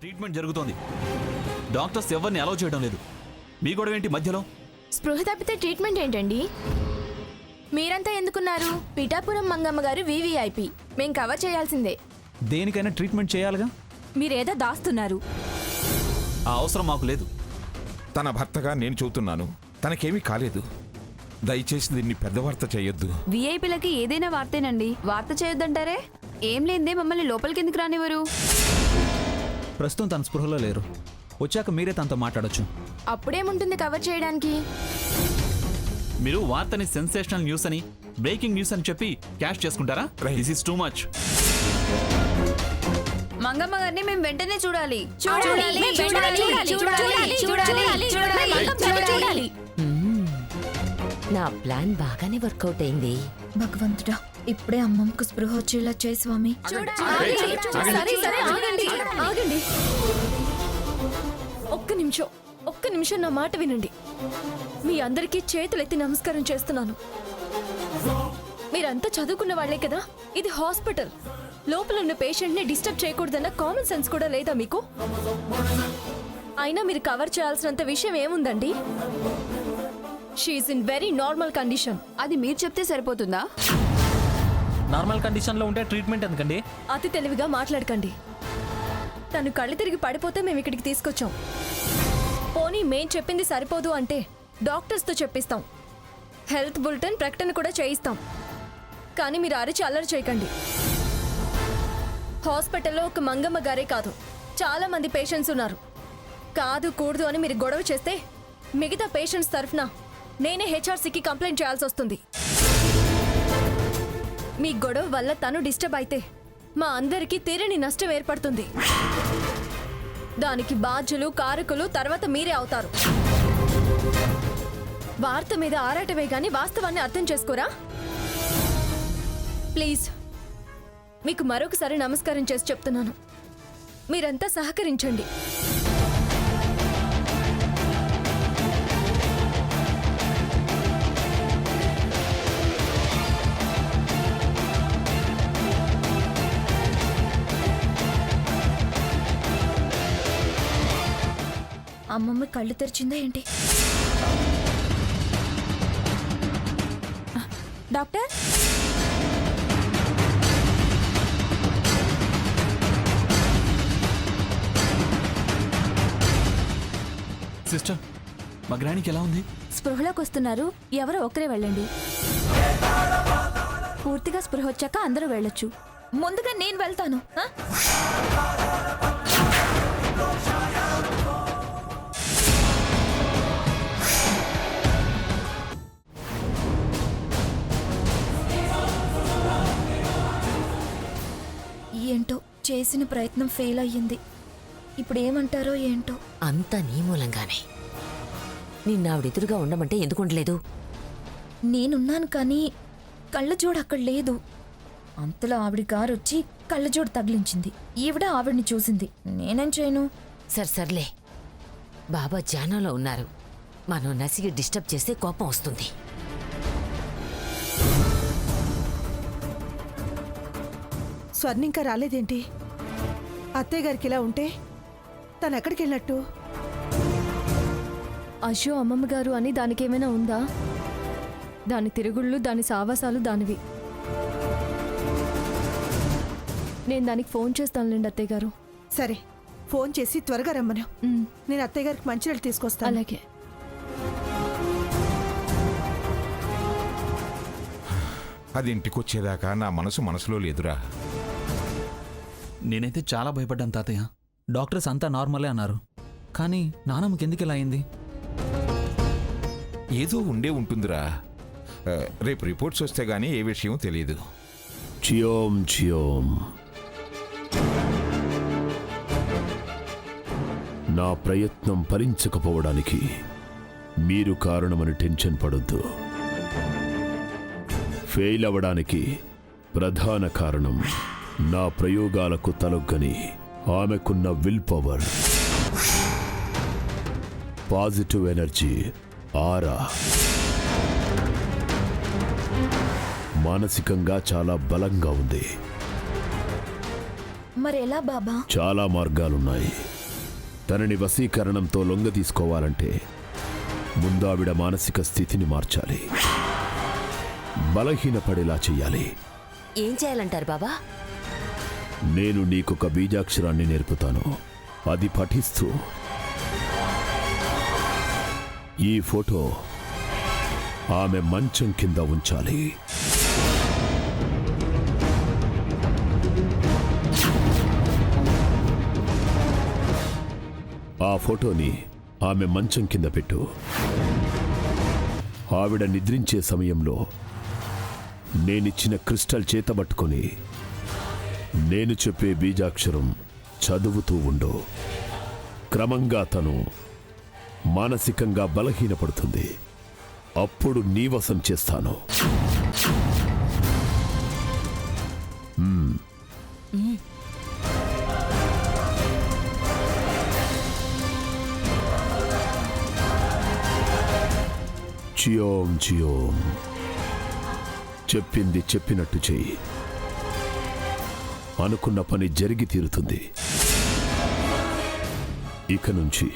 Treatment జరుగుతోంది. Doctors ఎవరిని allow చేయడం లేదు. మీ గొడవ ఏంటి మధ్యలో? స్పృహ తప్పితే ట్రీట్మెంట్ ఏంటండి? మీరంతా ఎందుకున్నారు? పిఠాపురం మంగమ్మ గారు వివిఐపి, మేం కవర్ చేయాల్సిందే. దేనికైనా ట్రీట్మెంట్ చేయాలిగా. మీరేదో దాస్తున్నారు. ఆ అవసరం మాకు లేదు. తన భర్తగా నేను చెబుతున్నాను, తనకేమీ కాలేదు. దయచేసి దీన్ని పెద్ద వార్త చేయొద్దు. విఐపీలకి ఏదైనా వార్తేనండి. వార్త చేయొద్దంటారే? ఏం లేదే మమ్మల్ని లోపలికి ఎందుకు రానివ్వరు? ప్రస్తుతం తన స్పృహలో లేరు. వచ్చాక మీరే తనతో మాట్లాడొచ్చు. అప్పుడేముంటుంది కవర్ చేయడానికి? మీరు వార్తని సెన్సేషనల్ న్యూస్ అని, బ్రేకింగ్ న్యూస్ అని చెప్పి క్యాష్ చేసుకుంటారా? This is too much. Mangamma గారిని మేము వెంటనే చూడాలి. నా ప్లాన్ బాగానే వర్కౌట్ అయింది. భగవంతుడా, ఇప్పుడే అమ్మమ్మకు స్పృహ వచ్చేలా చేయి స్వామి. ఆగండి, ఒక్క నిమిషం నా మాట వినండి. మీ అందరికీ చేతులెత్తి నమస్కారం చేస్తున్నాను. మీరంతా చదువుకున్న వాళ్లే కదా. ఇది హాస్పిటల్. లోపల ఉన్న పేషెంట్ ని డిస్టర్బ్ చేయకూడదన్న కామన్ సెన్స్ కూడా లేదా మీకు? అయినా మీరు కవర్ చేయాల్సినంత విషయం ఏముందండి? She is in very normal condition. అది మీరు చెప్తే సరిపోతుందా? నార్మల్ కండిషన్లో ఉంటే ట్రీట్మెంట్ ఎందుకండి? అతి తెలివిగా మాట్లాడకండి. తను కళ్ళు తిరిగి పడిపోతే మేము ఇక్కడికి తీసుకొచ్చాం. పోనీ మేం చెప్పింది సరిపోదు అంటే డాక్టర్స్తో చెప్పిస్తాం. హెల్త్ బులెటిన్ ప్రకటన కూడా చేయిస్తాం. కానీ మీరు అరిచి అల్లరి చేయకండి. హాస్పిటల్లో ఒక మంగమ్మ గారే కాదు, చాలా మంది పేషెంట్స్ ఉన్నారు. కాదు కూడదు అని మీరు గొడవ చేస్తే మిగతా పేషెంట్స్ తరఫున నేనే హెచ్ఆర్సీకి కంప్లైంట్ చేయాల్సి వస్తుంది. మీ గొడవ వల్ల తను డిస్టర్బ్ అయితే మా అందరికీ తీరని నష్టం ఏర్పడుతుంది. దానికి బాధ్యులు, కారకులు తర్వాత మీరే అవుతారు. వార్త మీద ఆరాటమే గాని వాస్తవాన్ని అర్థం చేసుకోరా? ప్లీజ్, మీకు మరొకసారి నమస్కారం చేసి చెప్తున్నాను, మీరంతా సహకరించండి. అమ్మమ్మ కళ్ళు తెరిచిందా ఏంటి? డాక్టర్, సిస్టర్, మా గ్రానికి ఎలా ఉంది? స్పృహలోకి వస్తున్నారు. ఎవరో ఒకరే వెళ్ళండి. పూర్తిగా స్పృహ వచ్చాక అందరూ వెళ్ళొచ్చు. ముందుగా నేను వెళ్తాను. ఏంటో చేసిన ప్రయత్నం ఫెయిల్ అయ్యింది. ఇప్పుడు ఏమంటారో ఏంటో. అంతా నీ మూలంగానే. నిన్నావిడెదురుగా ఉండమంటే ఎందుకు ఉండలేదు? నేనున్నాను కానీ కళ్ళజోడు అక్కడ లేదు. అంతలో ఆవిడ కారు వచ్చి కళ్ళజోడు తగిలించింది. ఈవిడ ఆవిడ్ని చూసింది. నేనేం చేయను? సర్లే, బాబా ధ్యానంలో ఉన్నారు. మనం నసిగి డిస్టర్బ్ చేస్తే కోపం వస్తుంది. స్వర్ణ ఇంకా రాలేదేంటి? అత్తయ్య గారికి ఇలా ఉంటే తను ఎక్కడికి వెళ్ళినట్టు? అయ్యో అమ్మమ్మ గారు అని దానికేమైనా ఉందా? దాని తిరుగుళ్ళు, దాని సావాసాలు దానివి. నేను దానికి ఫోన్ చేస్తానులేండి అత్తయ్య గారు. సరే, ఫోన్ చేసి త్వరగా రమ్మను. నేను అత్తయ్య గారికి మంచినీళ్ళు తీసుకొస్తాను. అలాగే. అది ఇంటికొచ్చేదాకా నా మనసులో లేదురా. నేనైతే చాలా భయపడ్డాను తాతయ్య. డాక్టర్స్ అంతా నార్మలే అన్నారు. కానీ నానమ్మకి ఎందుకు ఇలా అయింది? ఏదో ఉంటుందిరా. రేపు రిపోర్ట్స్ వస్తే గానీ ఏ విషయం తెలియదు. చియోం నా ప్రయత్నం ఫలించకపోవడానికి మీరు కారణమని టెన్షన్ పడొద్దు. ఫెయిల్ అవ్వడానికి ప్రధాన కారణం నా ప్రయోగాలకు తలొగ్గని ఆమెకున్న విల్ పవర్, పాజిటివ్ ఎనర్జీ, ఆరా. మానసికంగా చాలా బలంగా ఉంది. మరి ఎలా బాబా? చాలా మార్గాలున్నాయి. తనని వశీకరణంతో లొంగ తీసుకోవాలంటే ముందావిడ మానసిక స్థితిని మార్చాలి, బలహీనపడేలా చెయ్యాలి. ఏం చేయాలంటారు బాబా? నేను నీకొక బీజాక్షరాన్ని నేర్పుతాను. అది పఠిస్తూ ఈ ఫోటో ఆమె మంచం కింద ఉంచాలి. ఆ ఫోటోని ఆమె మంచం కింద పెట్టు. ఆవిడ నిద్రించే సమయంలో నేనిచ్చిన క్రిస్టల్ చేతబట్టుకొని నేను చెప్పే బీజాక్షరం చదువుతూ ఉండు. క్రమంగా తను మానసికంగా బలహీనపడుతుంది. అప్పుడు నీ వశం చేస్తాను. చియోం చియోం. చెప్పింది చెప్పినట్టు చెయ్యి. అనుకున్న పని జరిగి తీరుతుంది. ఇక నుంచి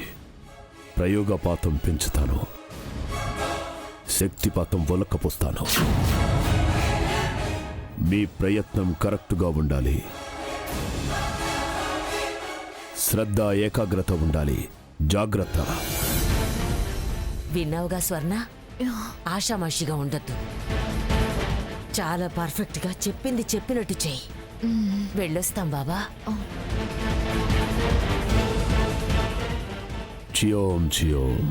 ప్రయోగపాతం పెంచుతాను, శక్తిపాతం ఒలక్కపోస్తాను. మీ ప్రయత్నం కరెక్టుగా ఉండాలి. శ్రద్ధ ఏకాగ్రత ఉండాలి. జాగ్రత్త. విన్నావుగా స్వర్ణ, ఆషామాషిగా ఉండొద్దు. చాలా పర్ఫెక్ట్గా చెప్పింది చెప్పినట్టు చెయ్యి. వెళ్ళొస్తాం బాబా. చియోం చియోం.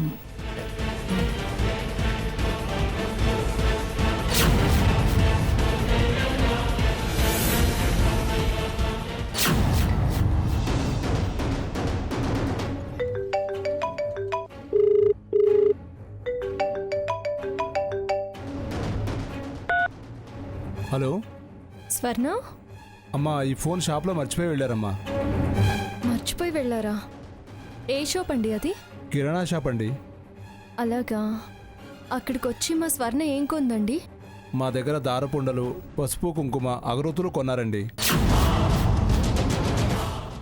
హలో స్వర్ణ, అమ్మా, ఈ ఫోన్ షాప్లో మర్చిపోయి వెళ్ళారమ్మా. మర్చిపోయి వెళ్ళారా? ఏ షాప్ అండి అది? కిరాణా షాప్ అండి. అలాగా. అక్కడికి వచ్చి మా స్వర్ణ ఏం కొందండి? మా దగ్గర దారపుండలు, పసుపు, కుంకుమ, అగరొత్తులు కొన్నారండి.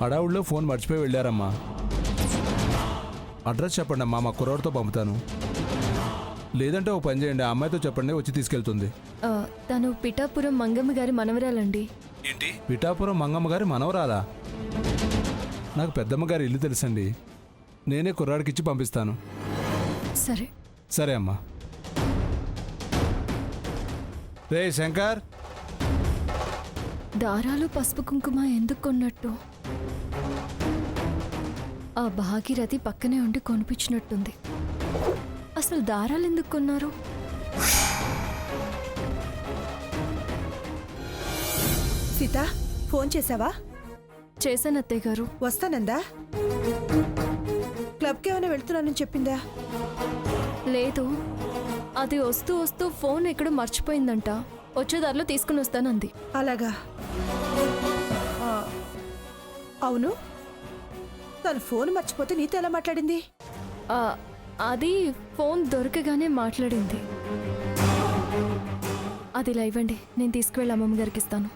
అడావుల్లో ఫోన్ మర్చిపోయి వెళ్ళారమ్మా. అడ్రస్ చెప్పండి అమ్మా, మా కుర్రాడితో పంపుతాను. లేదంటే ఓ పని చేయండి, ఆ అమ్మాయితో చెప్పండి, వచ్చి తీసుకెళ్తుంది. తను పిఠాపురం మంగమ్మ గారి మనవరాలండి. ఏంటి? పిఠాపురం మంగమ్మ గారి మనవరాలా? నాకు పెద్దమ్మ గారి ఇల్లు తెలుసండి. నేనే కుర్రాడికిచ్చి పంపిస్తాను. సరే సరే అమ్మా. రే శంకర్, దారాలు పసుపు కుంకుమ ఎందుకు కొన్నట్టు? ఆ భాగీరథి పక్కనే ఉండి కొనిపించినట్టుంది. అసలు దారాలు ఎందుకు కొన్నారు? సీత, ఫోన్ చేసావా? చేశాను అత్తయ్య గారు. వస్తానందా? క్లబ్కి ఏమైనా వెళ్తున్నానని చెప్పిందా? లేదు, అది వస్తూ వస్తూ ఫోన్ ఎక్కడో మర్చిపోయిందంట. వచ్చేదారిలో తీసుకుని వస్తానంది. అలాగా. ఆ, అవును, తను ఫోన్ మర్చిపోతే నీతో ఎలా మాట్లాడింది? అది ఫోన్ దొరకగానే మాట్లాడింది. అది ఇలా ఇవ్వండి, నేను తీసుకువెళ్ళి అమ్మమ్మ గారికి ఇస్తాను.